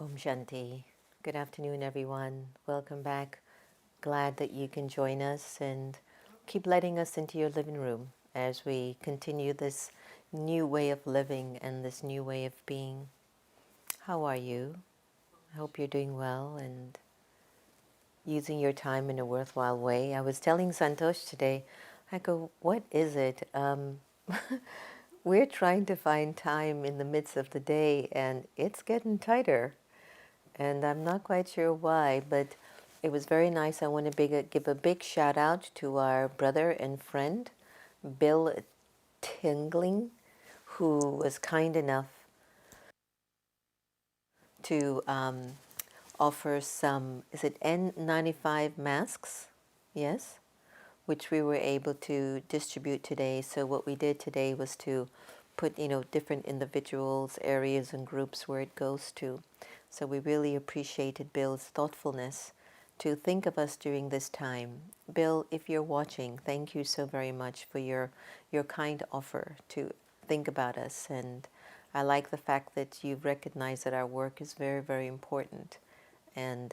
Om Shanti. Good afternoon, everyone. Welcome back. Glad that you can join us and keep letting us into your living room as we continue this new way of living and this new way of being. How are you? I hope you're doing well and using your time in a worthwhile way. I was telling Santosh today, I go, what is it? We're trying to find time in the midst of the day and it's getting tighter. And I'm not quite sure why, but it was very nice. I want to give a big shout out to our brother and friend, Bill Tingling, who was kind enough to offer some, is it N95 masks? Yes? Which we were able to distribute today. So what we did today was to put, different individuals, areas, and groups where it goes to. So we really appreciated Bill's thoughtfulness to think of us during this time. Bill, if you're watching, thank you so very much for your kind offer to think about us. And I like the fact that you've recognized that our work is very, very important. And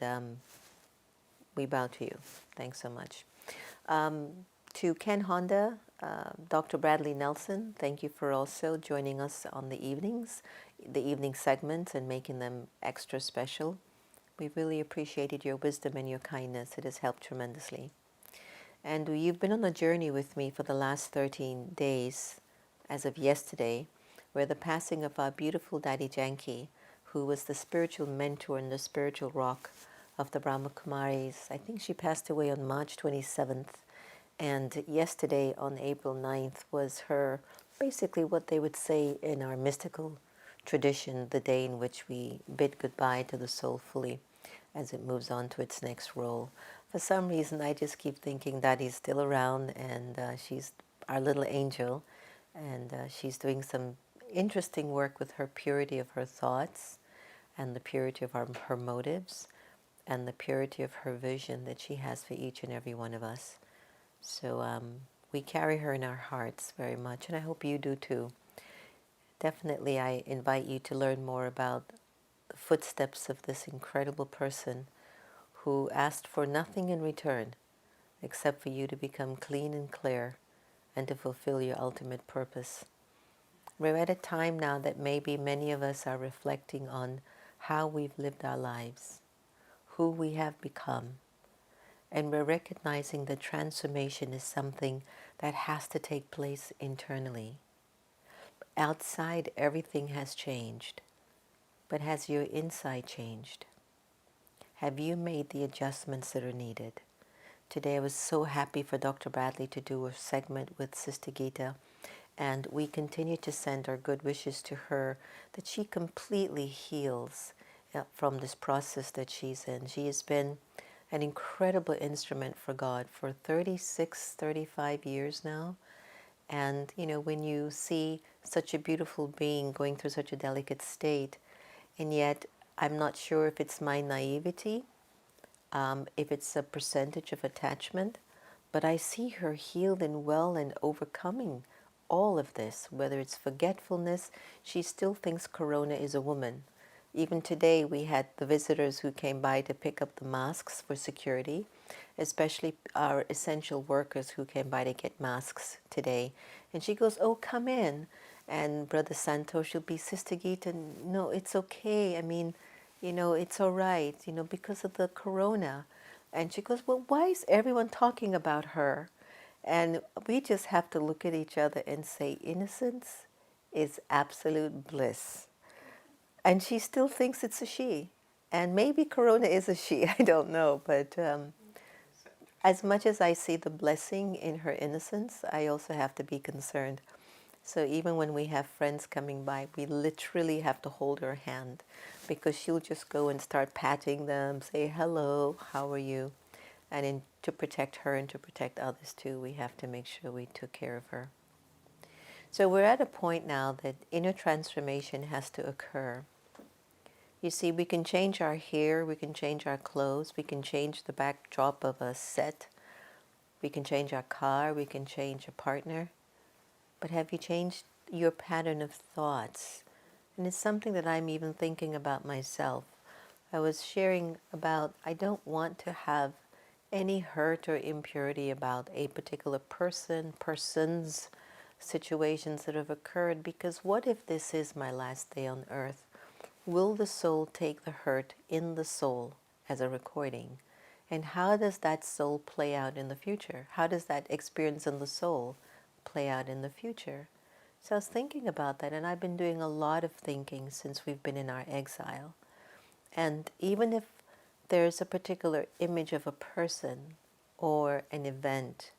we bow to you. Thanks so much. To Ken Honda, Dr. Bradley Nelson, thank you for also joining us on the evening segments, and making them extra special. We really appreciated your wisdom and your kindness. It has helped tremendously. And you've been on a journey with me for the last 13 days, as of yesterday, where the passing of our beautiful Daddy Janki, who was the spiritual mentor and the spiritual rock of the Brahma Kumaris. I think she passed away on March 27th. And yesterday, on April 9th, was her, basically what they would say in our mystical tradition, the day in which we bid goodbye to the soul fully as it moves on to its next role. For some reason, I just keep thinking Daddy's still around, and she's our little angel, and she's doing some interesting work with her purity of her thoughts, and the purity of her motives, and the purity of her vision that she has for each and every one of us. So we carry her in our hearts very much, and I hope you do too. Definitely, I invite you to learn more about the footsteps of this incredible person who asked for nothing in return except for you to become clean and clear and to fulfill your ultimate purpose. We're at a time now that maybe many of us are reflecting on how we've lived our lives, who we have become, and we're recognizing that transformation is something that has to take place internally. Outside, everything has changed, but has your inside changed? Have you made the adjustments that are needed? Today I was so happy for Dr. Bradley to do a segment with Sister Gita, and we continue to send our good wishes to her that she completely heals from this process that she's in. She has been an incredible instrument for God for 36, 35 years now. And, when you see such a beautiful being going through such a delicate state, and yet I'm not sure if it's my naivety, if it's a percentage of attachment, but I see her healed and well and overcoming all of this, whether it's forgetfulness. She still thinks Corona is a woman. Even today, we had the visitors who came by to pick up the masks for security, especially our essential workers who came by to get masks today. And she goes, "Oh, come in." And Brother Santosh will be, "Sister Gita, no, it's okay. I mean, it's all right, because of the corona." And she goes, "Well, why is everyone talking about her?" And we just have to look at each other and say, innocence is absolute bliss. And she still thinks it's a she. And maybe Corona is a she, I don't know. But as much as I see the blessing in her innocence, I also have to be concerned. So even when we have friends coming by, we literally have to hold her hand, because she'll just go and start patting them, say, "Hello, how are you?" And to protect her and to protect others too, we have to make sure we took care of her. So we're at a point now that inner transformation has to occur. You see, we can change our hair, we can change our clothes, we can change the backdrop of a set, we can change our car, we can change a partner. But have you changed your pattern of thoughts? And it's something that I'm even thinking about myself. I was sharing about I don't want to have any hurt or impurity about a particular person, persons, situations that have occurred, because what if this is my last day on earth? Will the soul take the hurt in the soul as a recording? And how does that soul play out in the future? How does that experience in the soul play out in the future? So I was thinking about that, and I've been doing a lot of thinking since we've been in our exile. And even if there's a particular image of a person or an event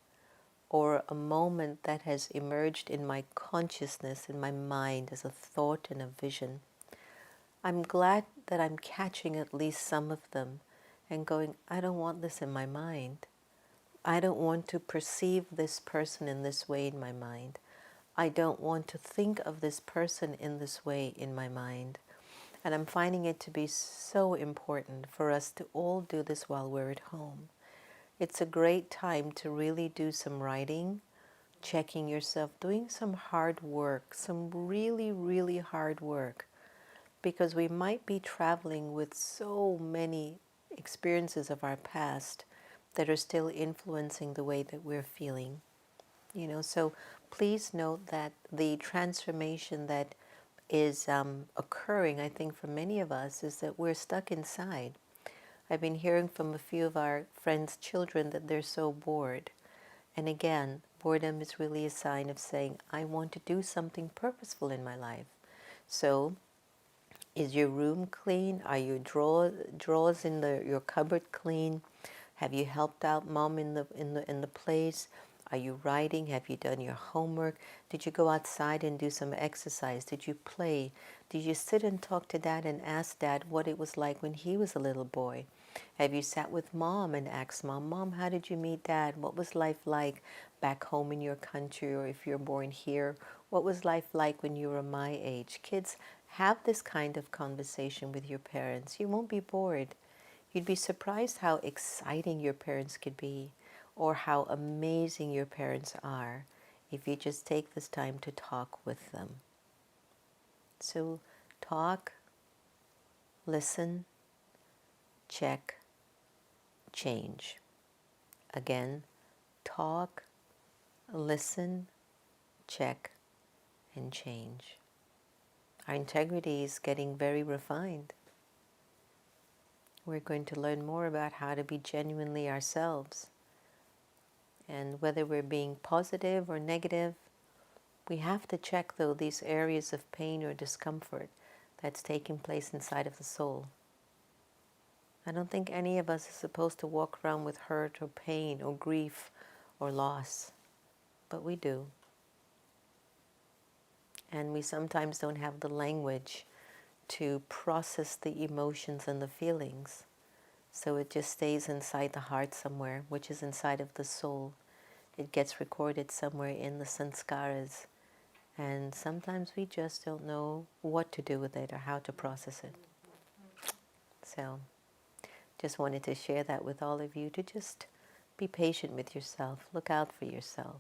or a moment that has emerged in my consciousness, in my mind as a thought and a vision, I'm glad that I'm catching at least some of them and going, I don't want this in my mind. I don't want to perceive this person in this way in my mind. I don't want to think of this person in this way in my mind. And I'm finding it to be so important for us to all do this while we're at home. It's a great time to really do some writing, checking yourself, doing some hard work, some really, really hard work, because we might be traveling with so many experiences of our past that are still influencing the way that we're feeling. So please note that the transformation that is occurring, I think, for many of us is that we're stuck inside. I've been hearing from a few of our friends' children that they're so bored. And again, boredom is really a sign of saying, I want to do something purposeful in my life. So, is your room clean? Are your drawers in your cupboard clean? Have you helped out mom in the place? Are you writing? Have you done your homework? Did you go outside and do some exercise? Did you play? Did you sit and talk to dad and ask dad what it was like when he was a little boy? Have you sat with mom and asked mom, how did you meet dad? What was life like back home in your country, or if you're born here? What was life like when you were my age? Kids, have this kind of conversation with your parents. You won't be bored. You'd be surprised how exciting your parents could be, or how amazing your parents are, if you just take this time to talk with them. So talk, listen, check, change. Again, talk, listen, check, and change. Our integrity is getting very refined. We're going to learn more about how to be genuinely ourselves. And whether we're being positive or negative, we have to check, though, these areas of pain or discomfort that's taking place inside of the soul. I don't think any of us is supposed to walk around with hurt or pain or grief or loss, but we do. And we sometimes don't have the language to process the emotions and the feelings. So it just stays inside the heart somewhere, which is inside of the soul. It gets recorded somewhere in the sanskaras. And sometimes we just don't know what to do with it or how to process it. So just wanted to share that with all of you, to just be patient with yourself. Look out for yourself,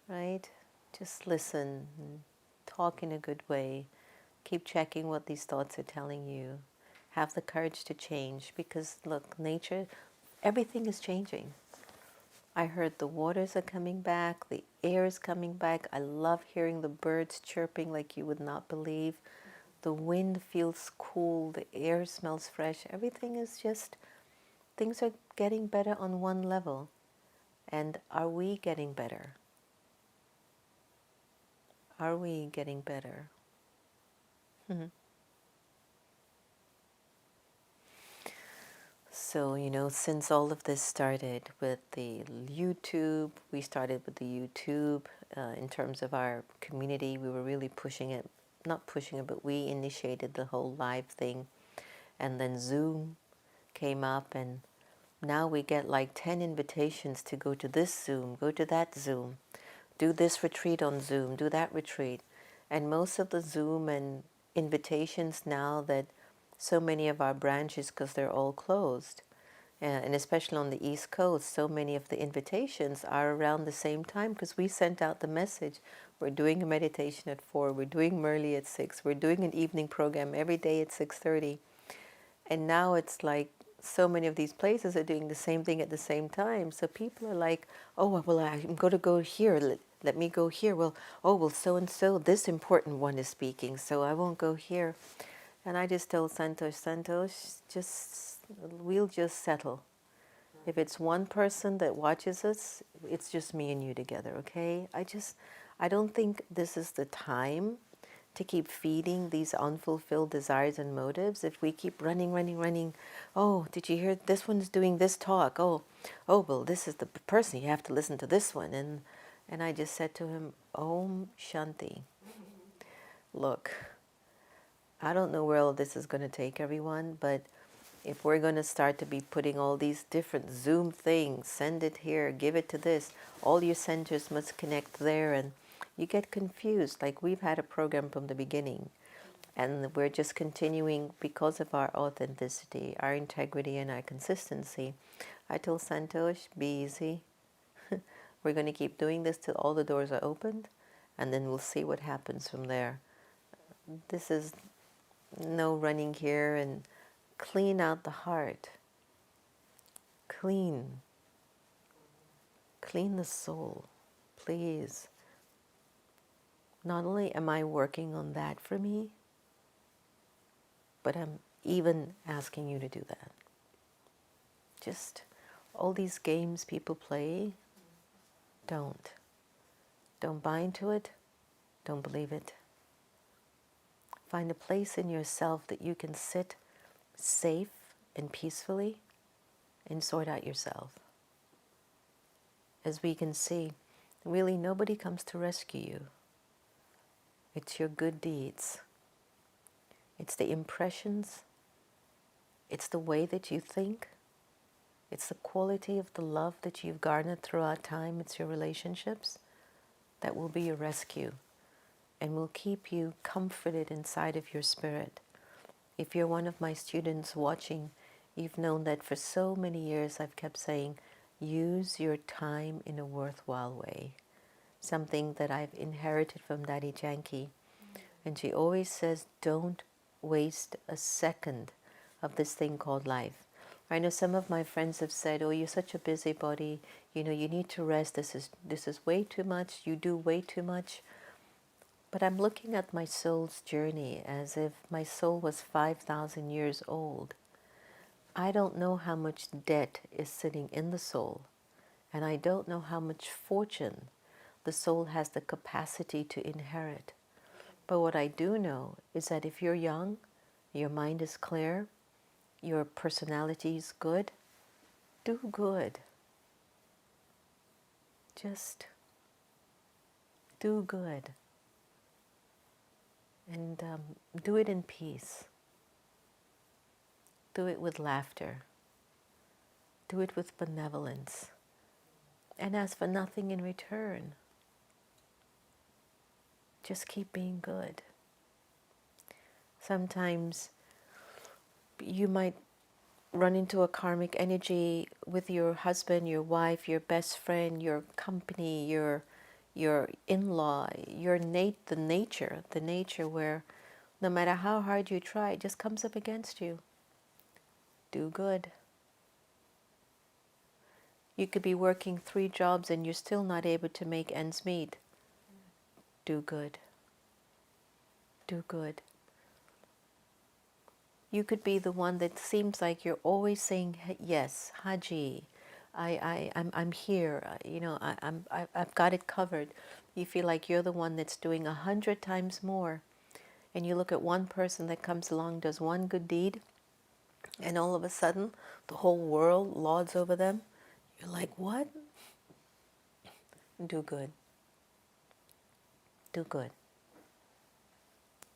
right? Just listen and talk in a good way. Keep checking what these thoughts are telling you. Have the courage to change, because look, nature, everything is changing. I heard the waters are coming back, the air is coming back. I love hearing the birds chirping like you would not believe. The wind feels cool, the air smells fresh. Everything is just, things are getting better on one level. And are we getting better? Are we getting better? So, since all of this started with the YouTube, we started with the YouTube in terms of our community. We were really pushing it, not pushing it, but we initiated the whole live thing. And then Zoom came up, and now we get like 10 invitations to go to this Zoom, go to that Zoom, do this retreat on Zoom, do that retreat. And most of the Zoom and invitations now, that so many of our branches, because they're all closed, and especially on the East Coast, so many of the invitations are around the same time, because we sent out the message. We're doing a meditation at 4, we're doing Murli at 6, we're doing an evening program every day at 6:30. And now it's like so many of these places are doing the same thing at the same time. So people are like, oh, well, I'm going to go here. Let me go here. Well, oh, well, so and so, this important one is speaking, so I won't go here. And I just told Santosh, we'll just settle. If it's one person that watches us, it's just me and you together, okay? I don't think this is the time to keep feeding these unfulfilled desires and motives. If we keep running, oh, did you hear this one's doing this talk? Oh, well, this is the person, you have to listen to this one. And I just said to him, Om Shanti. Look, I don't know where all this is going to take everyone, but if we're going to start to be putting all these different Zoom things, send it here, give it to this, all your centers must connect there, and you get confused. Like we've had a program from the beginning, and we're just continuing because of our authenticity, our integrity, and our consistency. I told Santosh, be easy. We're going to keep doing this till all the doors are opened, and then we'll see what happens from there. This is no running here, and clean out the heart. Clean the soul, please. Not only am I working on that for me, but I'm even asking you to do that. Just all these games people play, don't. Don't buy into it. Don't believe it. Find a place in yourself that you can sit safe and peacefully and sort out yourself. As we can see, really nobody comes to rescue you. It's your good deeds. It's the impressions. It's the way that you think. It's the quality of the love that you've garnered throughout time. It's your relationships that will be your rescue and will keep you comforted inside of your spirit. If you're one of my students watching, you've known that for so many years I've kept saying, use your time in a worthwhile way. Something that I've inherited from Daddy Janki. And she always says, don't waste a second of this thing called life. I know some of my friends have said, oh, you're such a busybody, you need to rest, this is way too much, you do way too much. But I'm looking at my soul's journey as if my soul was 5,000 years old. I don't know how much debt is sitting in the soul, and I don't know how much fortune the soul has the capacity to inherit. But what I do know is that if you're young, your mind is clear, your personality is good, do good. Just do good. And do it in peace. Do it with laughter. Do it with benevolence. And ask for nothing in return. Just keep being good. Sometimes you might run into a karmic energy with your husband, your wife, your best friend, your company, your in-law, the nature where no matter how hard you try, it just comes up against you. Do good. You could be working 3 jobs and you're still not able to make ends meet. Do good. Do good. You could be the one that seems like you're always saying yes, Haji. I'm here. I've got it covered. You feel like you're the one that's doing 100 times more, and you look at one person that comes along, does one good deed, and all of a sudden the whole world lauds over them. You're like, what? Do good. Do good.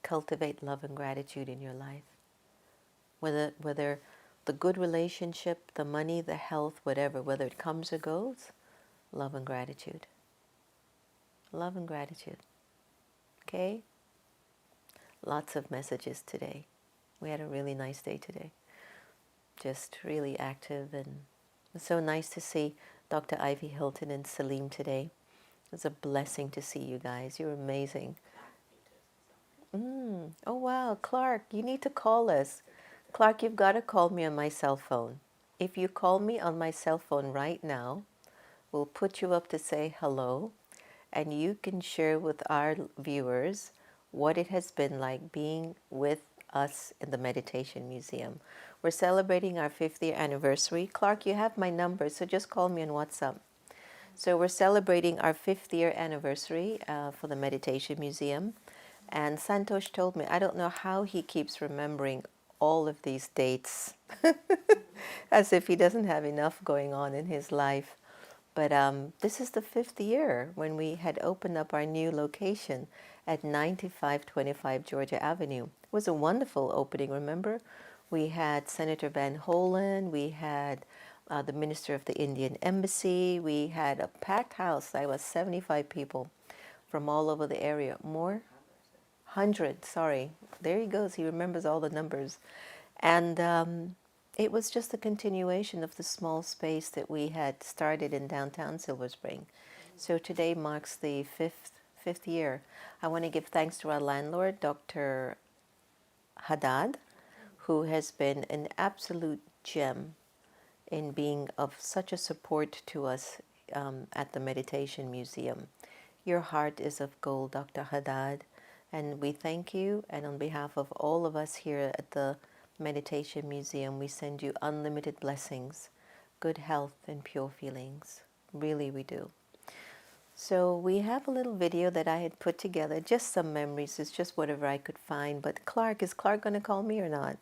Cultivate love and gratitude in your life. Whether the good relationship, the money, the health, whatever, whether it comes or goes, love and gratitude. Love and gratitude. Okay? Lots of messages today. We had a really nice day today. Just really active, and it was so nice to see Dr. Ivy Hilton and Salim today. It was a blessing to see you guys. You're amazing. Oh wow, Clark, you need to call us. Clark, you've got to call me on my cell phone. If you call me on my cell phone right now, we'll put you up to say hello, and you can share with our viewers what it has been like being with us in the Meditation Museum. We're celebrating our 5th year anniversary. Clark, you have my number, so just call me on WhatsApp. So we're celebrating our 5th year anniversary for the Meditation Museum. And Santosh told me, I don't know how he keeps remembering all of these dates, as if he doesn't have enough going on in his life. But this is the 5th year when we had opened up our new location at 9525 Georgia Avenue. It was a wonderful opening, remember? We had Senator Van Hollen, we had the Minister of the Indian Embassy, we had a packed house. There was 75 people from all over the area. More? 100, sorry. There he goes. He remembers all the numbers. And it was just a continuation of the small space that we had started in downtown Silver Spring. So today marks the fifth year. I want to give thanks to our landlord, Dr. Haddad, who has been an absolute gem in being of such a support to us at the Meditation Museum. Your heart is of gold, Dr. Haddad, and we thank you. And on behalf of all of us here at the Meditation Museum, we send you unlimited blessings, good health, and pure feelings. Really, we do. So we have a little video that I had put together, just some memories. It's just whatever I could find. But Clark, is Clark going to call me or not?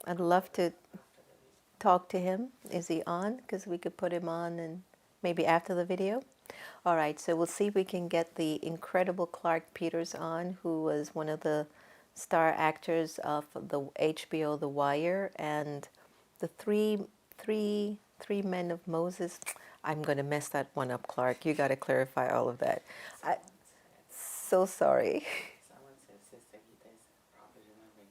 I'd love to talk to him. Is he on? Because we could put him on and maybe after the video. All right, so we'll see if we can get the incredible Clark Peters on, who was one of the star actors of the HBO The Wire and the three men of Moses. I'm going to mess that one up, Clark. You got to clarify all of that. So sorry. Someone said Sister Gita is probably remembering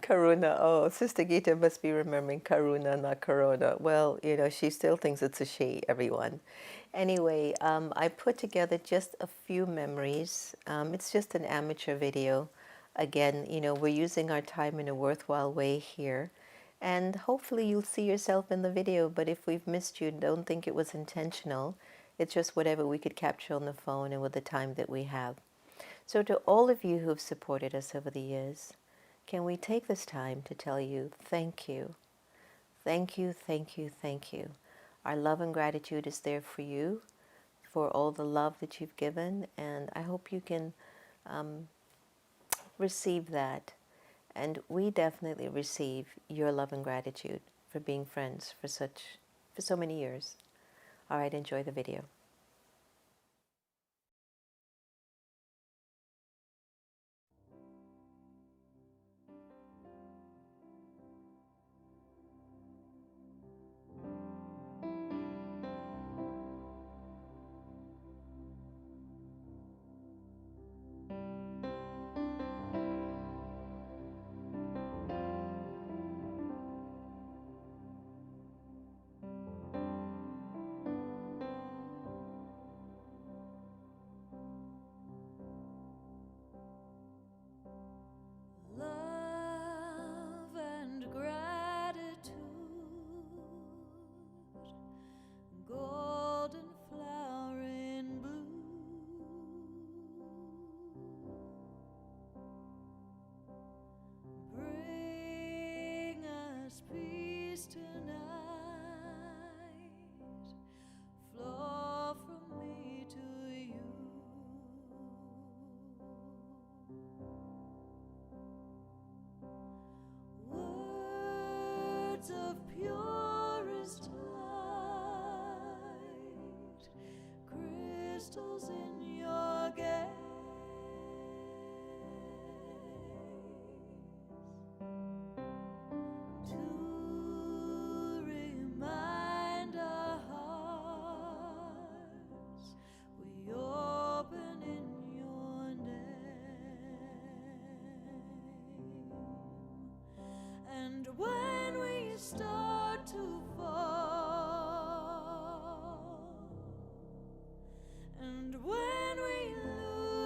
Karuna. Karuna. Oh, Sister Gita must be remembering Karuna, not Corona. Well, you know, she still thinks it's a she, everyone. Anyway, I put together just a few memories. It's just an amateur video. Again, you know, we're using our time in a worthwhile way here. And hopefully you'll see yourself in the video, but if we've missed you, don't think it was intentional. It's just whatever we could capture on the phone and with the time that we have. So to all of you who have supported us over the years, can we take this time to tell you thank you? Thank you, thank you, thank you. Our love and gratitude is there for you, for all the love that you've given, and I hope you can receive that. And we definitely receive your love and gratitude for being friends for so many years. All right, enjoy the video. Love and gratitude, golden flower in bloom, bring us peace tonight, flow from me to you. Words of purest light, crystals in your gaze, to remind our hearts we open in your name. And when we start to fall, and when we lose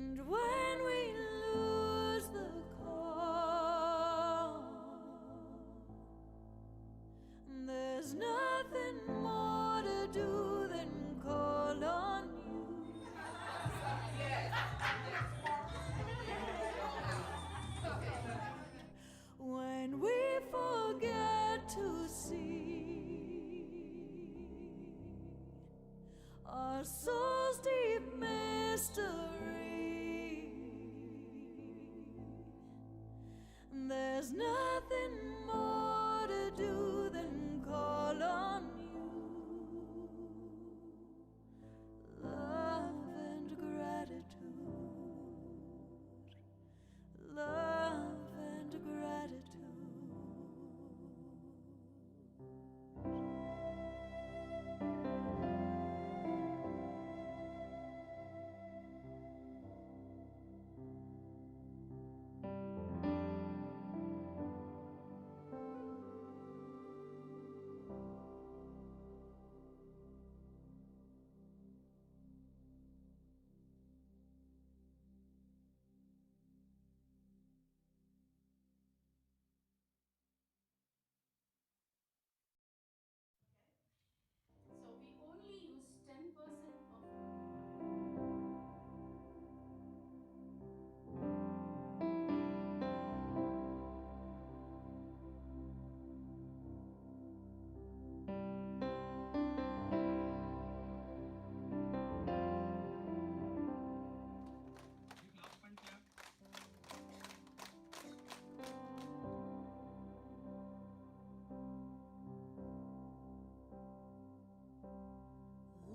And when we lose the call, there's nothing more to do than call on you. When we forget to see our soul's deep mystery, there's nothing more to do than call on you. Love and gratitude, love and gratitude. So we only use 10% of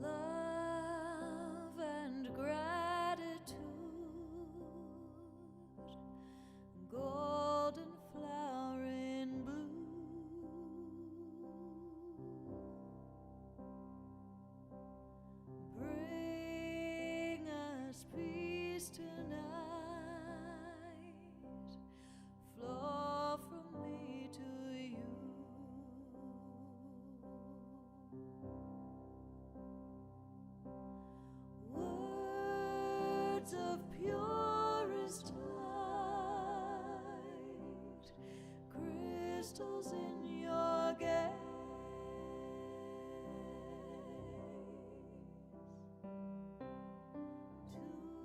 Love and gratitude, golden flower in bloom, bring us peace tonight, flow from me to you. Words of purest light, crystals in your gaze, to remind.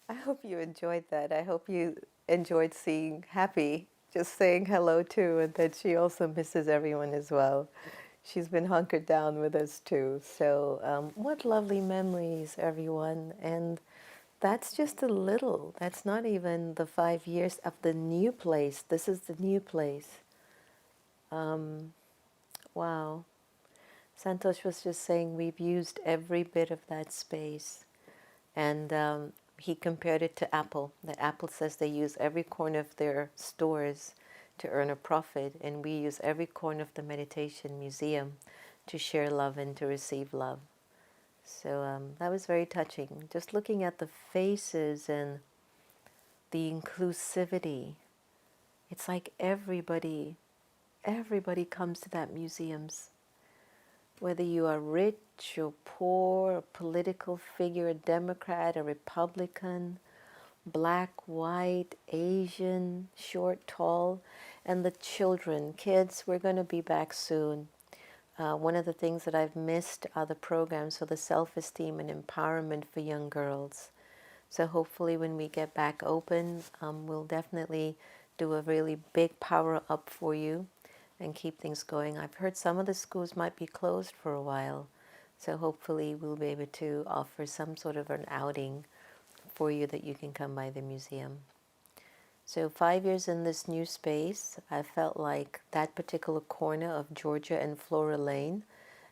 I hope you enjoyed that. I hope you enjoyed seeing Happy just saying hello too, and that she also misses everyone as well. She's been hunkered down with us too. So, what lovely memories, everyone. And that's just a little. That's not even the 5 years of the new place. This is the new place. Wow. Santosh was just saying we've used every bit of that space. And he compared it to Apple. That Apple says they use every corner of their stores to earn a profit, and we use every corner of the meditation museum to share love and to receive love. So that was very touching. Just looking at the faces and the inclusivity. It's like everybody comes to that museums. Whether you are rich or poor, a political figure, a Democrat, a Republican, black, white, Asian, short, tall, and the children, kids, we're going to be back soon. One of the things that I've missed are the programs for the self-esteem and empowerment for young girls. So hopefully when we get back open, we'll definitely do a really big power up for you and keep things going. I've heard some of the schools might be closed for a while, so hopefully we'll be able to offer some sort of an outing for you that you can come by the museum. So 5 years in this new space, I felt like that particular corner of Georgia and Flora Lane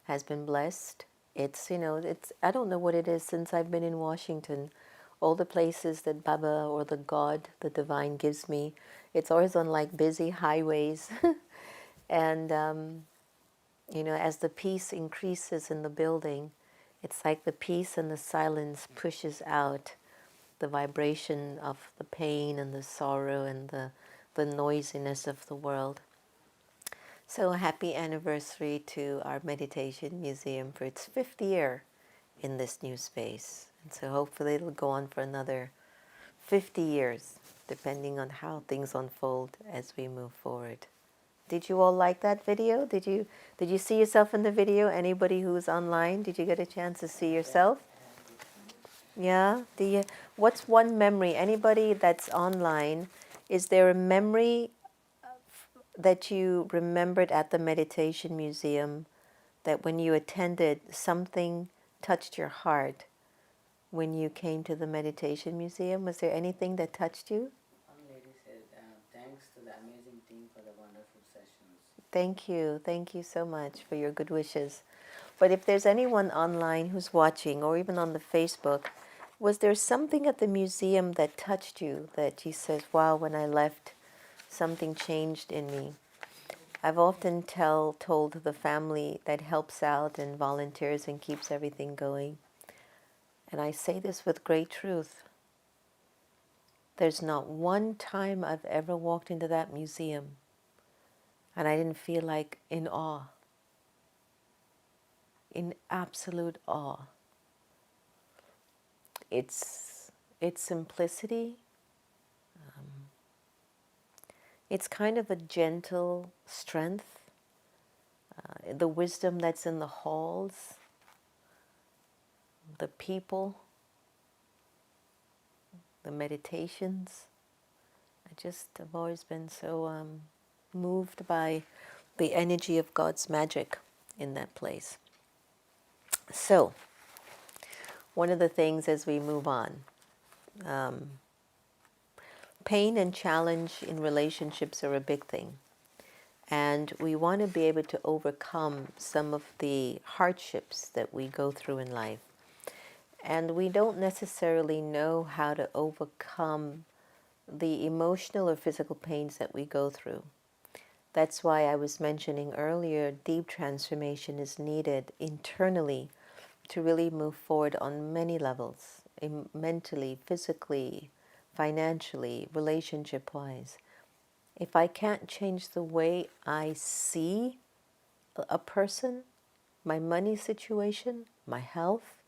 has been blessed. It's, I don't know what it is since I've been in Washington. All the places that Baba or the God, the divine gives me, it's always on like busy highways. And, as the peace increases in the building, it's like the peace and the silence pushes out the vibration of the pain and the sorrow and the noisiness of the world. So happy anniversary to our meditation museum for its 5th year in this new space. And so hopefully it'll go on for another 50 years, depending on how things unfold as we move forward. Did you all like that video? Did you see yourself in the video? Anybody who's online, did you get a chance to see yourself? Yeah. What's one memory? Anybody that's online, is there a memory that you remembered at the meditation museum that when you attended, something touched your heart when you came to the meditation museum? Was there anything that touched you? One lady said, thanks to the amazing team for the wonderful sessions. Thank you. Thank you so much for your good wishes. But if there's anyone online who's watching, or even on the Facebook, was there something at the museum that touched you, that you says, wow, when I left, something changed in me? I've often told the family that helps out and volunteers and keeps everything going, and I say this with great truth, there's not one time I've ever walked into that museum and I didn't feel like in awe, in absolute awe. It's simplicity. It's kind of a gentle strength, the wisdom that's in the halls, the people, the meditations. I just have always been so moved by the energy of God's magic in that place. So, one of the things as we move on, pain and challenge in relationships are a big thing. And we want to be able to overcome some of the hardships that we go through in life. And we don't necessarily know how to overcome the emotional or physical pains that we go through. That's why I was mentioning earlier, deep transformation is needed internally to really move forward on many levels, mentally, physically, financially, relationship-wise. If I can't change the way I see a person, my money situation, my health,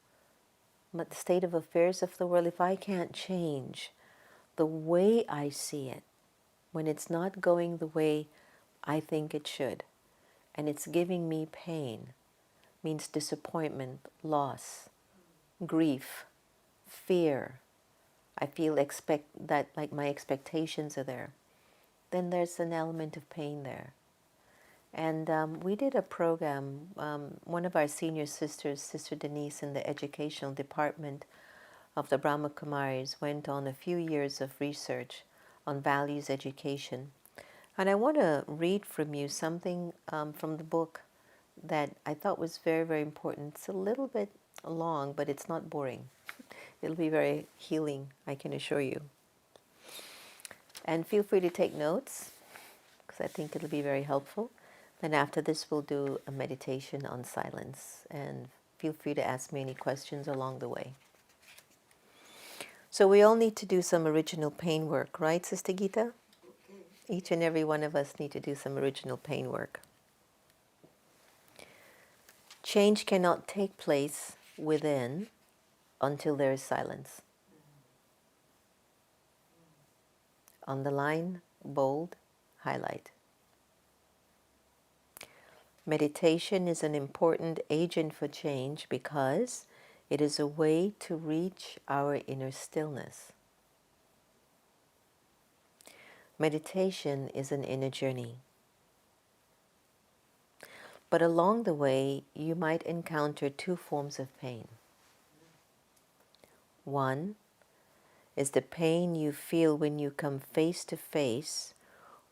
the state of affairs of the world, if I can't change the way I see it, when it's not going the way I think it should, and it's giving me pain, means disappointment, loss, grief, fear, I feel that like my expectations are there, then there's an element of pain there. And we did a program, one of our senior sisters, Sister Denise, in the educational department of the Brahma Kumaris, went on a few years of research on values education. And I want to read from you something from the book that I thought was very, very important. It's a little bit long, but it's not boring. It'll be very healing, I can assure you. And feel free to take notes, because I think it'll be very helpful. Then after this, we'll do a meditation on silence. And feel free to ask me any questions along the way. So we all need to do some original pain work, right, Sister Gita? Each and every one of us need to do some original pain work. Change cannot take place within until there is silence. Underline, bold, highlight. Meditation is an important agent for change because it is a way to reach our inner stillness. Meditation is an inner journey. But along the way, you might encounter two forms of pain. One is the pain you feel when you come face to face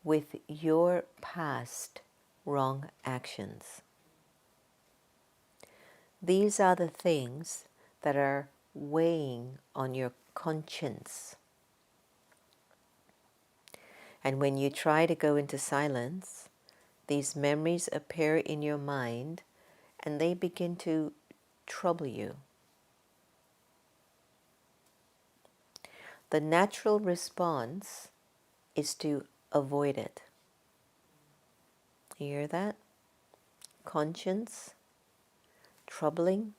with your past wrong actions. These are the things that are weighing on your conscience. And when you try to go into silence, these memories appear in your mind and they begin to trouble you. The natural response is to avoid it. You hear that? Conscience, troubling,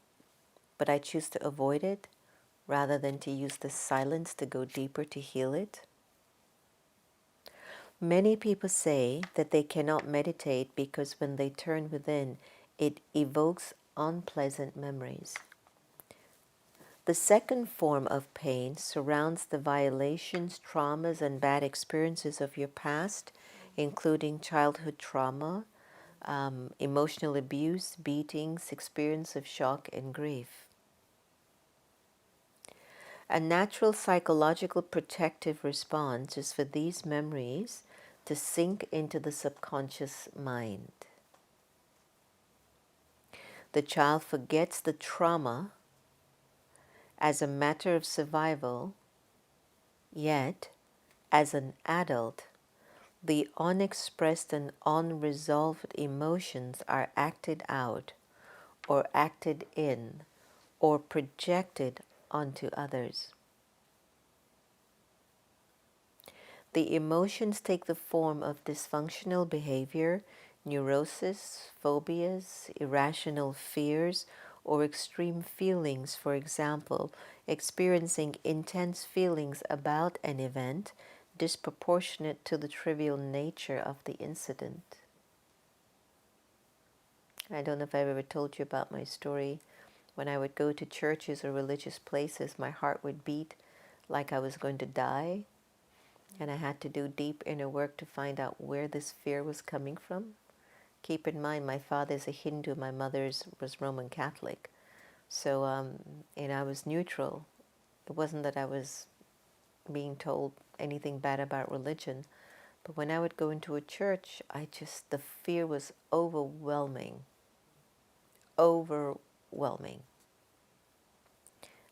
but I choose to avoid it rather than to use the silence to go deeper to heal it. Many people say that they cannot meditate because when they turn within, it evokes unpleasant memories. The second form of pain surrounds the violations, traumas, and bad experiences of your past, including childhood trauma, emotional abuse, beatings, experience of shock, and grief. A natural psychological protective response is for these memories to sink into the subconscious mind. The child forgets the trauma as a matter of survival, yet, as an adult, the unexpressed and unresolved emotions are acted out or acted in or projected onto others. The emotions take the form of dysfunctional behavior, neurosis, phobias, irrational fears, or extreme feelings. For example, experiencing intense feelings about an event disproportionate to the trivial nature of the incident. I don't know if I've ever told you about my story. When I would go to churches or religious places, my heart would beat like I was going to die. And I had to do deep inner work to find out where this fear was coming from. Keep in mind, my father's a Hindu, my mother's was Roman Catholic. So, and I was neutral. It wasn't that I was being told anything bad about religion. But when I would go into a church, the fear was overwhelming. Overwhelming.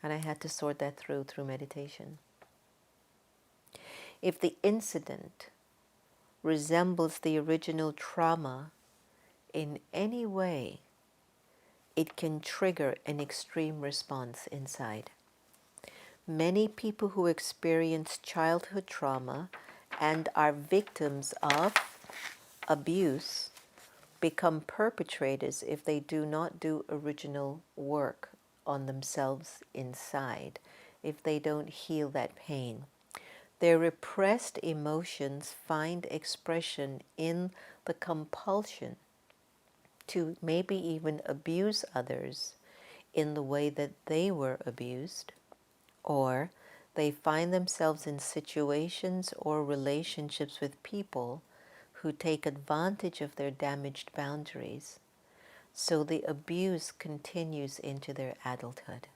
And I had to sort that through meditation. If the incident resembles the original trauma in any way, it can trigger an extreme response inside. Many people who experience childhood trauma and are victims of abuse become perpetrators if they do not do original work on themselves inside, if they don't heal that pain. Their repressed emotions find expression in the compulsion to maybe even abuse others in the way that they were abused, or they find themselves in situations or relationships with people who take advantage of their damaged boundaries. So the abuse continues into their adulthood.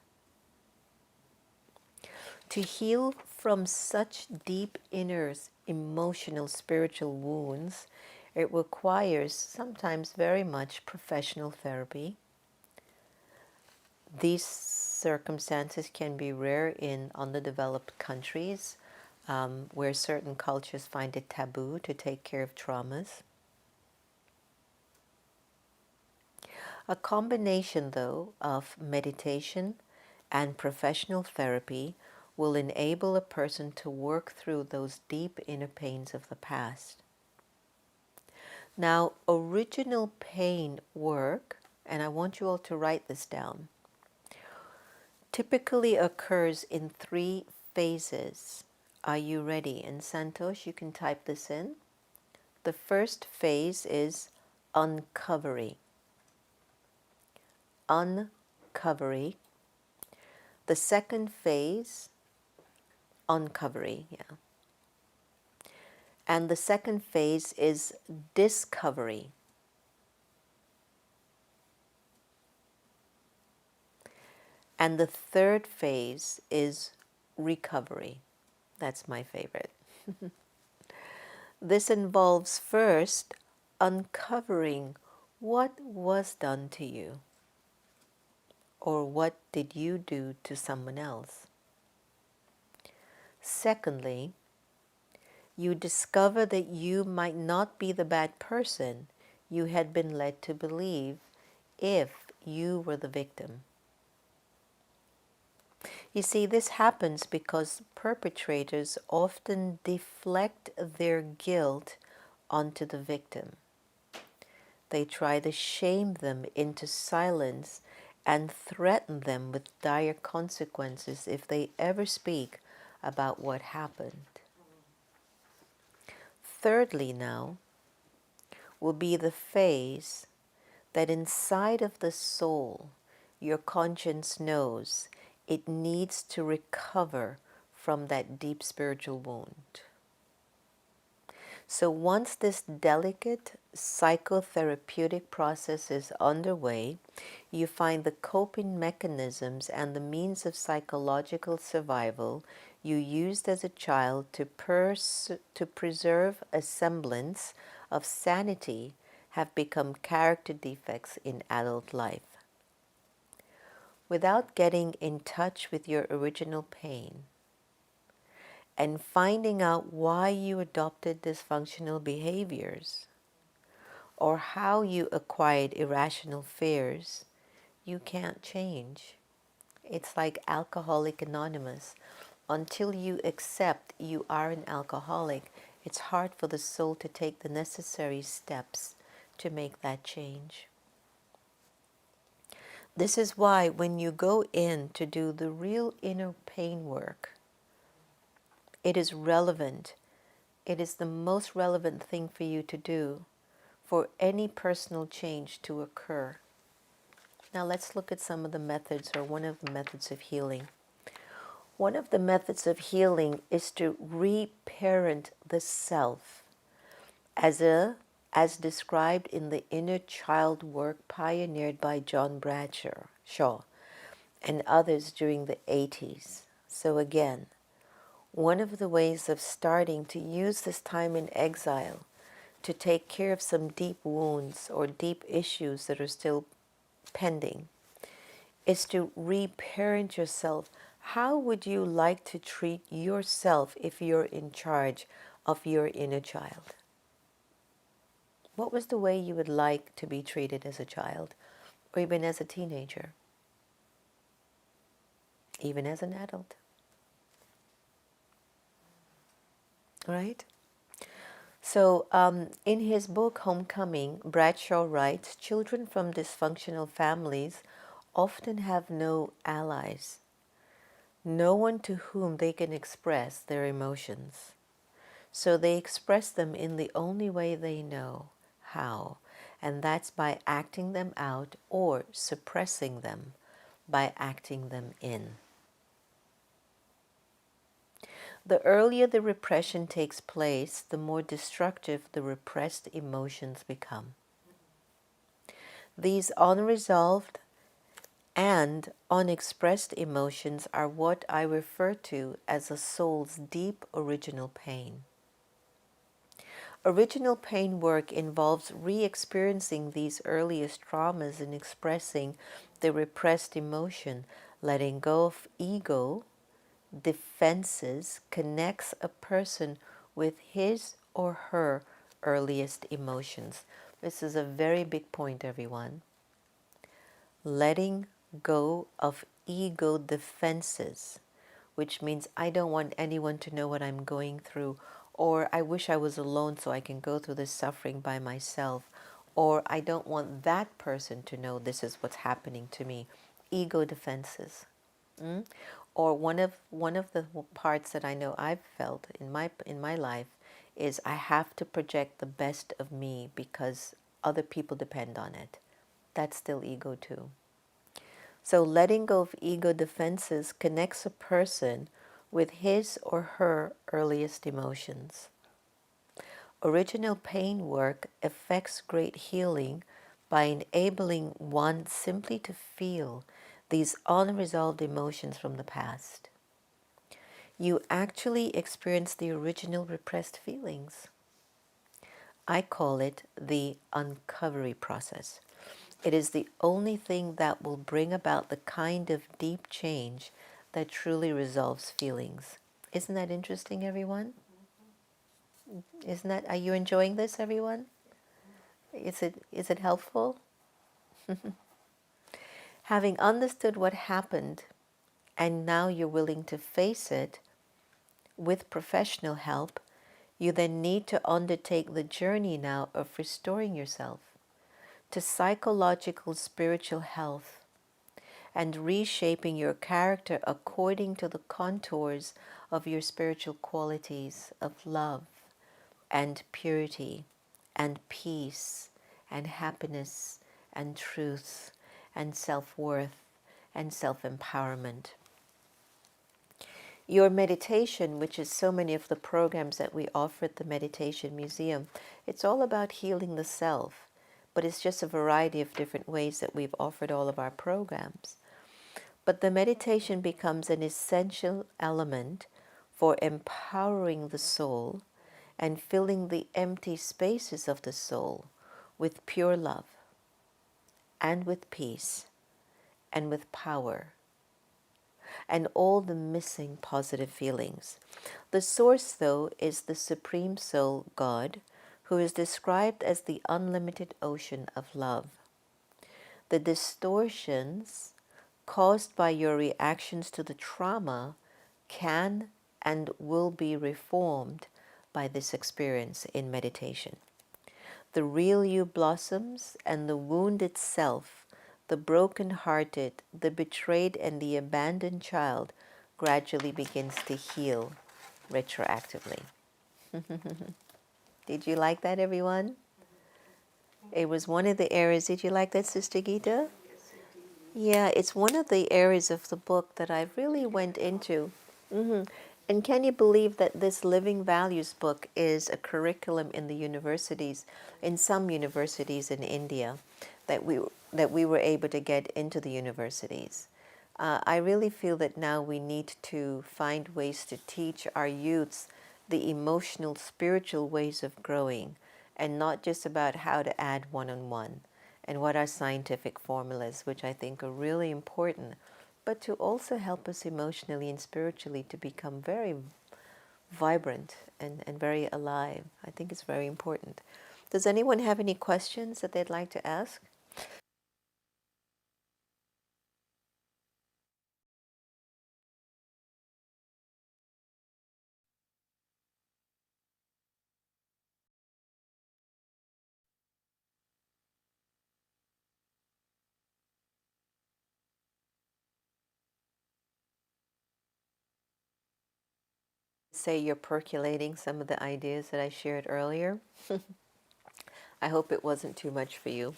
To heal from such deep inner emotional, spiritual wounds, it requires sometimes very much professional therapy. These circumstances can be rare in underdeveloped countries where certain cultures find it taboo to take care of traumas. A combination, though, of meditation and professional therapy will enable a person to work through those deep inner pains of the past. Now, original pain work, and I want you all to write this down, typically occurs in 3 phases. Are you ready? And Santosh, you can type this in. The first phase is uncovery. Uncovery. The second phase, uncovery, yeah. And the second phase is discovery. And the third phase is recovery. That's my favorite. This involves first uncovering what was done to you, or what did you do to someone else. Secondly, you discover that you might not be the bad person you had been led to believe if you were the victim. You see, this happens because perpetrators often deflect their guilt onto the victim. They try to shame them into silence and threaten them with dire consequences if they ever speak about what happened. Thirdly, now, will be the phase that inside of the soul, your conscience knows it needs to recover from that deep spiritual wound. So once this delicate psychotherapeutic process is underway, you find the coping mechanisms and the means of psychological survival you used as a child to preserve a semblance of sanity have become character defects in adult life. Without getting in touch with your original pain and finding out why you adopted dysfunctional behaviors or how you acquired irrational fears, you can't change. It's like Alcoholic Anonymous. Until you accept you are an alcoholic, it's hard for the soul to take the necessary steps to make that change. This is why when you go in to do the real inner pain work, it is relevant. It is the most relevant thing for you to do for any personal change to occur. Now let's look at some of the methods, or one of the methods of healing. One of the methods of healing is to reparent the self as described in the inner child work pioneered by John Bradshaw and others during the 80s. So again, one of the ways of starting to use this time in exile to take care of some deep wounds or deep issues that are still pending is to reparent yourself. How would you like to treat yourself if you're in charge of your inner child? What was the way you would like to be treated as a child, or even as a teenager, even as an adult? Right? So in his book, Homecoming, Bradshaw writes, children from dysfunctional families often have no allies, no one to whom they can express their emotions. So they express them in the only way they know how, and that's by acting them out or suppressing them by acting them in. The earlier the repression takes place, the more destructive the repressed emotions become. These unresolved and unexpressed emotions are what I refer to as a soul's deep original pain. Original pain work involves re-experiencing these earliest traumas and expressing the repressed emotion. Letting go of ego defenses connects a person with his or her earliest emotions. This is a very big point, everyone. Letting go of ego defenses, which means I don't want anyone to know what I'm going through, or I wish I was alone so I can go through this suffering by myself, or I don't want that person to know this is what's happening to me. Ego defenses. Or one of the parts that I know I've felt in my life is I have to project the best of me because other people depend on it. That's still ego too. So letting go of ego defenses connects a person with his or her earliest emotions. Original pain work effects great healing by enabling one simply to feel these unresolved emotions from the past. You actually experience the original repressed feelings. I call it the uncovery process. It is the only thing that will bring about the kind of deep change that truly resolves feelings. Isn't that interesting, everyone? Are you enjoying this, everyone? Is it helpful? Having understood what happened and now you're willing to face it with professional help, you then need to undertake the journey now of restoring yourself. to psychological spiritual health and reshaping your character according to the contours of your spiritual qualities of love and purity and peace and happiness and truth and self-worth and self-empowerment. Your meditation, which is so many of the programs that we offer at the Meditation Museum, it's all about healing the self, but it's just a variety of different ways that we've offered all of our programs. But the meditation becomes an essential element for empowering the soul and filling the empty spaces of the soul with pure love and with peace and with power and all the missing positive feelings. The source, though, is the Supreme Soul, God, who is described as the unlimited ocean of love. The distortions caused by your reactions to the trauma can and will be reformed by this experience in meditation. The real you blossoms, and the wounded self, the broken-hearted, the betrayed, and the abandoned child gradually begins to heal retroactively. Did you like that, everyone? It was one of the areas. Did you like that, Sister Gita? Yeah, it's one of the areas of the book that I really went into. And can you believe that this Living Values book is a curriculum in the universities, in some universities in India, that we were able to get into the universities? I really feel that now we need to find ways to teach our youths the emotional, spiritual ways of growing, and not just about how to add one-on-one and what are scientific formulas, which I think are really important, but to also help us emotionally and spiritually to become very vibrant and very alive. I think it's very important. Does anyone have any questions that they'd like to ask? Say you're percolating some of the ideas that I shared earlier. I hope it wasn't too much for you.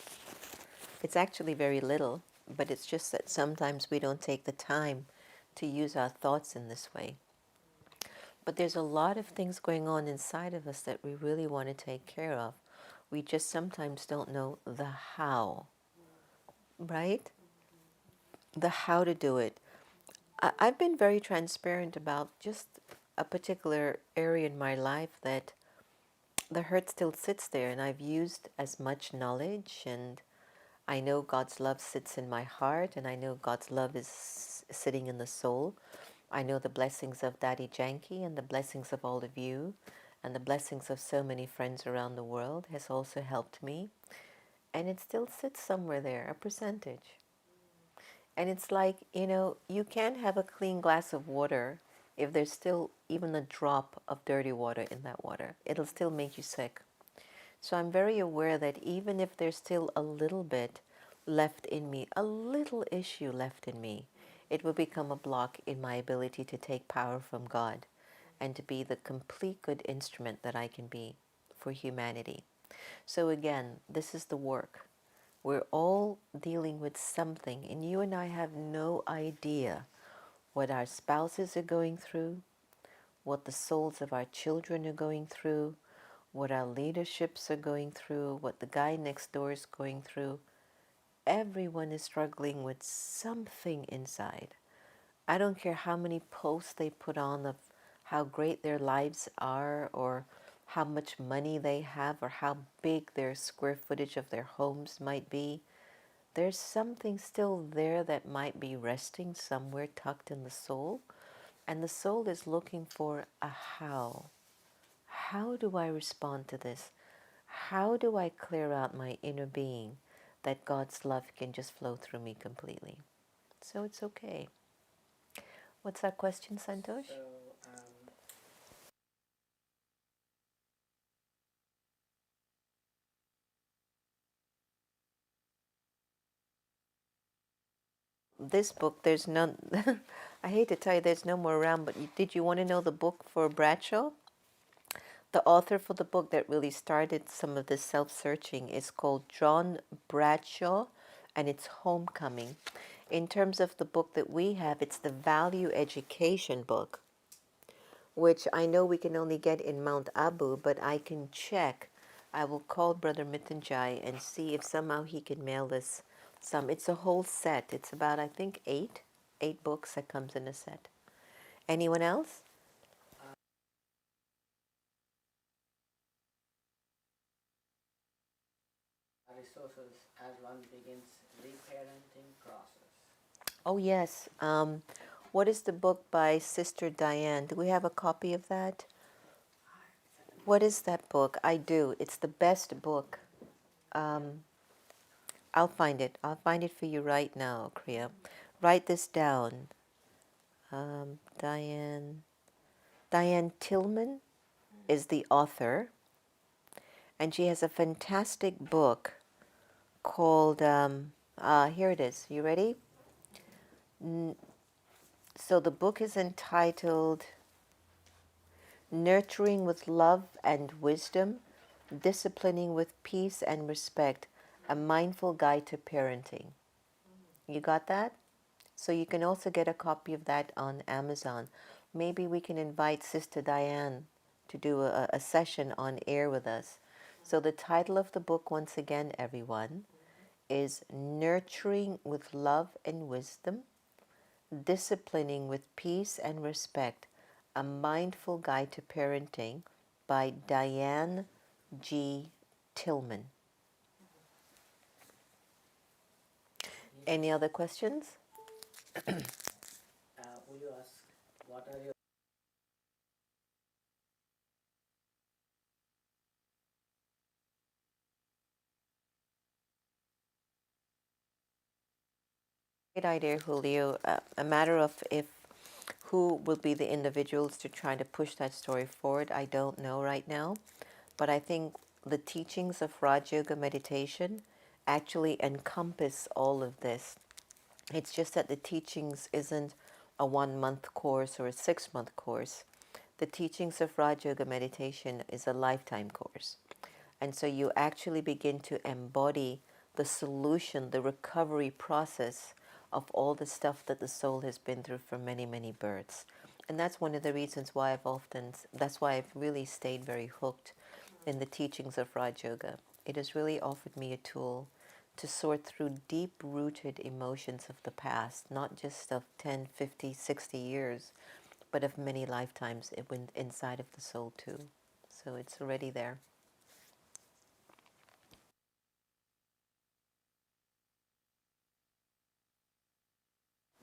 It's actually very little, but it's just that sometimes we don't take the time to use our thoughts in this way. But there's a lot of things going on inside of us that we really want to take care of. We just sometimes don't know the how, right? The how to do it. I've been very transparent about just a particular area in my life that the hurt still sits there, and I've used as much knowledge, and I know God's love sits in my heart, and I know God's love is sitting in the soul. I know the blessings of Daddy Janky and the blessings of all of you and the blessings of so many friends around the world has also helped me. And it still sits somewhere there, a percentage. And it's like, you can't have a clean glass of water if there's still even a drop of dirty water in that water. It'll still make you sick. So I'm very aware that even if there's still a little bit left in me, a little issue left in me, it will become a block in my ability to take power from God and to be the complete good instrument that I can be for humanity. So again, this is the work. We're all dealing with something, and you and I have no idea what our spouses are going through, what the souls of our children are going through, what our leaderships are going through, what the guy next door is going through. Everyone is struggling with something inside. I don't care how many posts they put on of how great their lives are, or how much money they have, or how big their square footage of their homes might be. There's something still there that might be resting somewhere tucked in the soul, and the soul is looking for a how. How do I respond to this? How do I clear out my inner being that God's love can just flow through me completely? So it's okay. What's our question, Santosh? So, this book, there's none. I hate to tell you, there's no more around. But did you want to know the book for Bradshaw? The author for the book that really started some of this self-searching is called John Bradshaw, and it's Homecoming. In terms of the book that we have, it's the Value Education book, which I know we can only get in Mount Abu, but I can check. I will call Brother Mittenjai and see if somehow he can mail us some. It's a whole set. It's about, I think, eight books that comes in a set. Anyone else? Resources as one begins reparenting process. Oh, yes. What is the book by Sister Diane? Do we have a copy of that? What is that book? I do. It's the best book. I'll find it. I'll find it for you right now, Kriya. Write this down. Diane Tillman is the author, and she has a fantastic book called, here it is. You ready? So the book is entitled Nurturing with Love and Wisdom, Disciplining with Peace and Respect, a Mindful Guide to Parenting. You got that? So you can also get a copy of that on Amazon. Maybe we can invite Sister Diane to do a session on air with us. So the title of the book, once again, everyone, is Nurturing with Love and Wisdom, Disciplining with Peace and Respect, a Mindful Guide to Parenting by Diane G. Tillman. Any other questions? Will you ask what are your Great idea, Julio. A matter of if who will be the individuals to try to push that story forward, I don't know right now. But I think the teachings of Raj Yoga meditation actually encompass all of this. It's just that the teachings isn't a 1 month course or a 6 month course. The teachings of Raj Yoga meditation is a lifetime course. And so you actually begin to embody the solution, the recovery process of all the stuff that the soul has been through for many, many births. And that's one of the reasons why that's why I've really stayed very hooked in the teachings of Raj Yoga. It has really offered me a tool to sort through deep-rooted emotions of the past, not just of 10, 50, 60 years, but of many lifetimes inside of the soul too. So it's already there.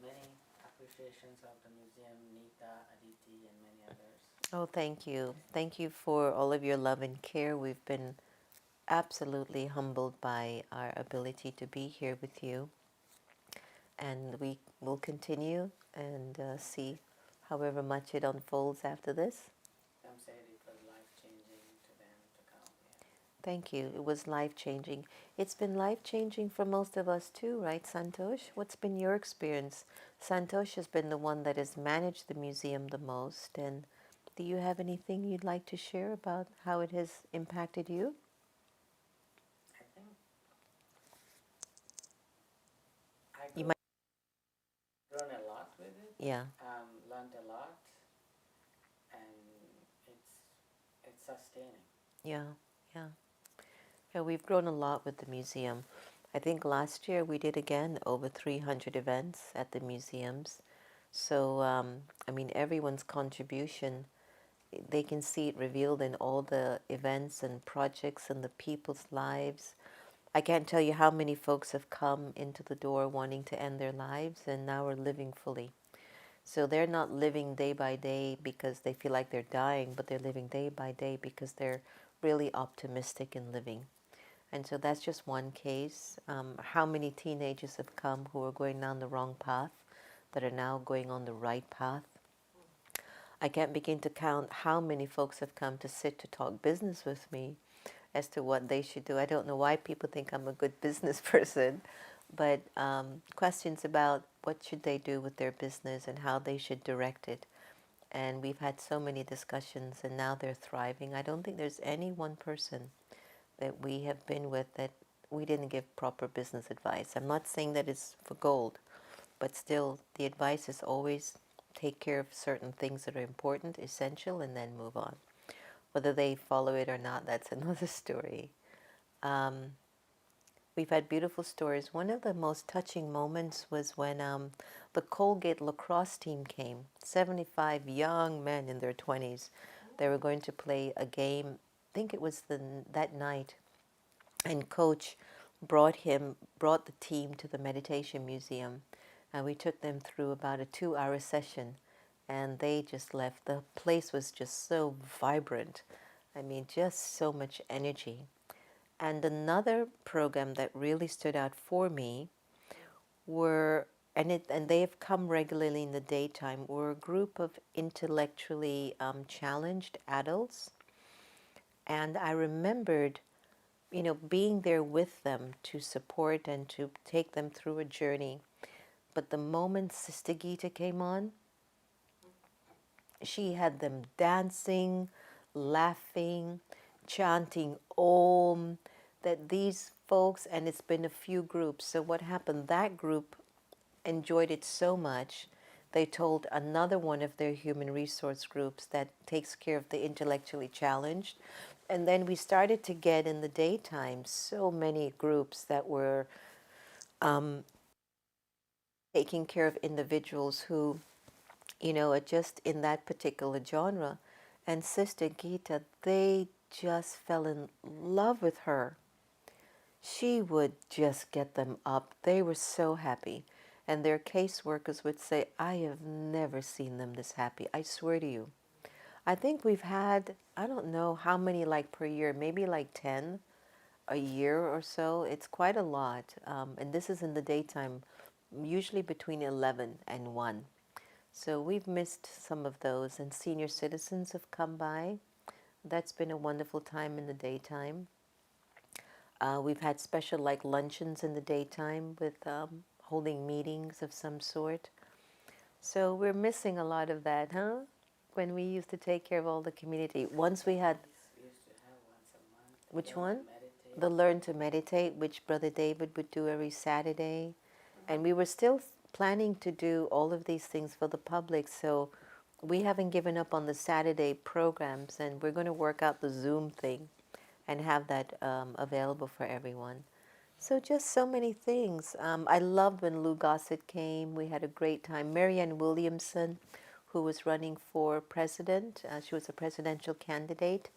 many appreciations of the museum, Nita, Aditi, and many others? Oh, thank you. Thank you for all of your love and care. We've been absolutely humbled by our ability to be here with you. And we will continue and see however much it unfolds after this. Some said it was life changing to them to come here. Thank you. It was life-changing. It's been life-changing for most of us too, right, Santosh? What's been your experience? Santosh has been the one that has managed the museum the most. And do you have anything you'd like to share about how it has impacted you? I think I You grew, might, grown a lot with it, yeah, learned a lot, and it's sustaining. yeah, yeah. Yeah, we've grown a lot with the museum. I think last year we did again over 300 events at the museums. So, I mean, everyone's contribution, they can see it revealed in all the events and projects and the people's lives. I can't tell you how many folks have come into the door wanting to end their lives and now are living fully. So they're not living day by day because they feel like they're dying, but they're living day by day because they're really optimistic in living. And so that's just one case. How many teenagers have come who are going down the wrong path that are now going on the right path? I can't begin to count how many folks have come to sit to talk business with me as to what they should do. I don't know why people think I'm a good business person, but questions about what should they do with their business and how they should direct it. And we've had so many discussions, and now they're thriving. I don't think there's any one person that we have been with that we didn't give proper business advice. I'm not saying that it's for gold, but still, the advice is always take care of certain things that are important, essential, and then move on. Whether they follow it or not, that's another story. Um, we've had beautiful stories. One of the most touching moments was when the Colgate lacrosse team came. 75 young men in their 20s. They were going to play a game. I think it was that night, and Coach brought the team to the meditation museum, and we took them through about a 2-hour session, and they just left. The place was just so vibrant. I mean, just so much energy. And another program that really stood out for me were, and they have come regularly in the daytime, were a group of intellectually challenged adults. And I remembered, being there with them to support and to take them through a journey. But the moment Sister Gita came on, she had them dancing, laughing, chanting Om, that these folks, and it's been a few groups. So what happened, that group enjoyed it so much, they told another one of their human resource groups that takes care of the intellectually challenged. And then we started to get in the daytime so many groups that were taking care of individuals who, are just in that particular genre. And Sister Gita, they just fell in love with her. She would just get them up. They were so happy. And their caseworkers would say, I have never seen them this happy. I swear to you. I think we've had, I don't know how many like per year, maybe like 10 a year or so. It's quite a lot. And this is in the daytime, usually between 11 and 1. So we've missed some of those. And senior citizens have come by. That's been a wonderful time in the daytime. We've had special like luncheons in the daytime with holding meetings of some sort. So we're missing a lot of that, huh? When we used to take care of all the community. Once we had, We used to have once a month. which Learn to one? meditate. The Learn to Meditate, which Brother David would do every Saturday. And we were still planning to do all of these things for the public. So we haven't given up on the Saturday programs, and we're going to work out the Zoom thing and have that available for everyone. So just so many things. I loved when Lou Gossett came. We had a great time. Marianne Williamson, who was running for president, she was a presidential candidate.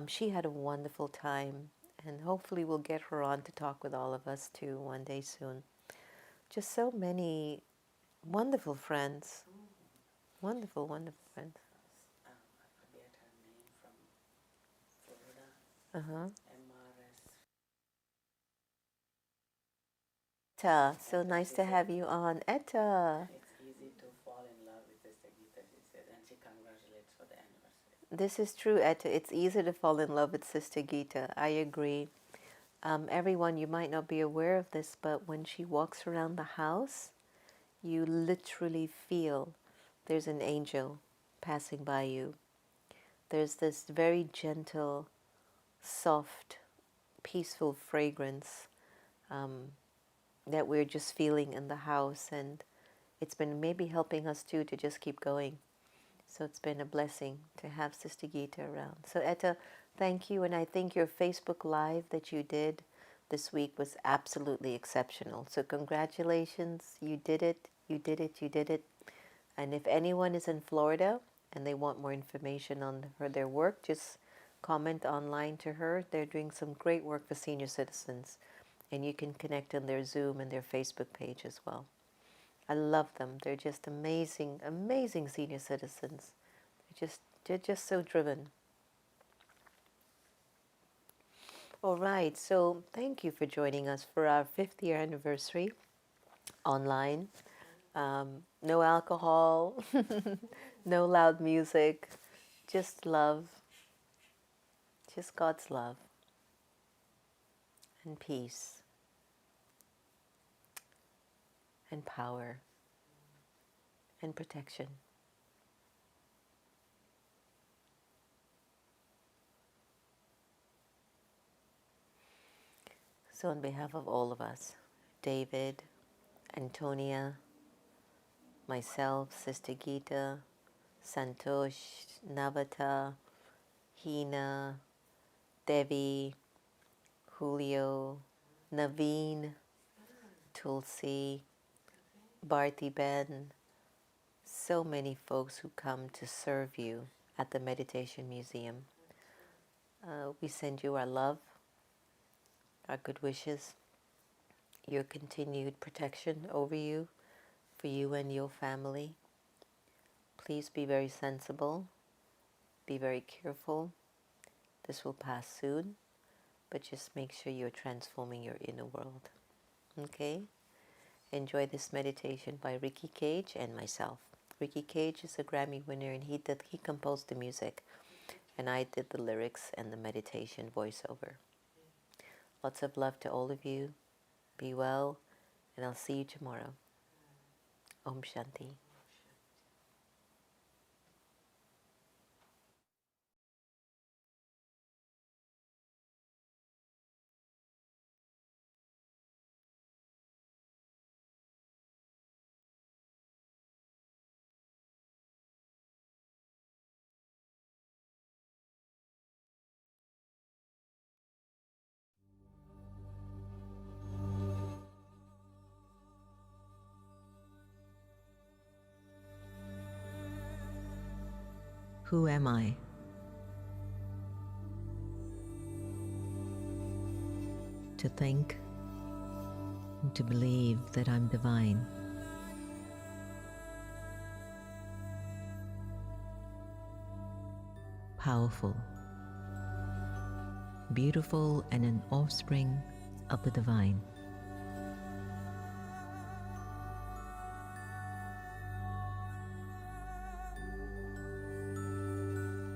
She had a wonderful time, and hopefully we'll get her on to talk with all of us too one day soon. Just so many wonderful friends. Wonderful, wonderful friends. I forget her name from Florida. Uh-huh. MRS. Etta, so nice to have you on. Etta. It's easy to fall in love with Sister Gita, she said, and she congratulates for the anniversary. This is true, Etta. It's easy to fall in love with Sister Gita. I agree. Everyone, you might not be aware of this, but when she walks around the house, you literally feel there's an angel passing by you. There's this very gentle, soft, peaceful fragrance that we're just feeling in the house, and it's been maybe helping us too to just keep going. So it's been a blessing to have Sister Gita around. So Etta, thank you, and I think your Facebook Live that you did this week was absolutely exceptional. So congratulations, you did it, you did it, you did it. And if anyone is in Florida and they want more information on their work, just comment online to her. They're doing some great work for senior citizens, and you can connect on their Zoom and their Facebook page as well. I love them. They're just amazing, amazing senior citizens. They're just so driven. All right, so thank you for joining us for our 5th year anniversary online. No alcohol, no loud music, just love, just God's love and peace and power. and protection. So on behalf of all of us, David, Antonia, myself, Sister Gita, Santosh, Navata, Hina, Devi, Julio, Naveen, Tulsi, Bharti Ben, so many folks who come to serve you at the Meditation Museum. We send you our love, our good wishes, your continued protection over you, for you and your family. Please be very sensible, be very careful. This will pass soon, but just make sure you're transforming your inner world. Okay? Enjoy this meditation by Ricky Cage and myself. Ricky Cage is a Grammy winner, and he composed the music, and I did the lyrics and the meditation voiceover. Lots of love to all of you. Be well, and I'll see you tomorrow. Om Shanti. Who am I? To think and to believe that I'm divine. Powerful, beautiful, and an offspring of the divine.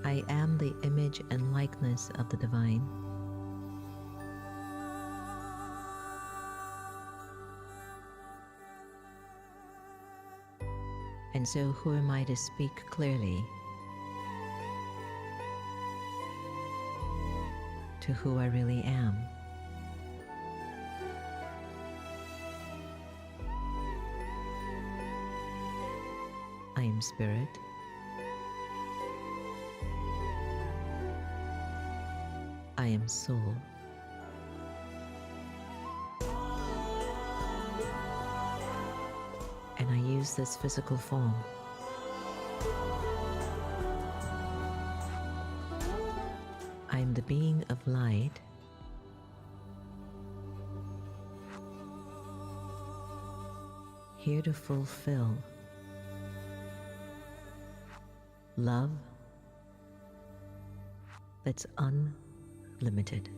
I am the image and likeness of the divine. And so who am I to speak clearly to who I really am? I am spirit. I am soul. And I use this physical form. I am the being of light, here to fulfill love that's unlimited.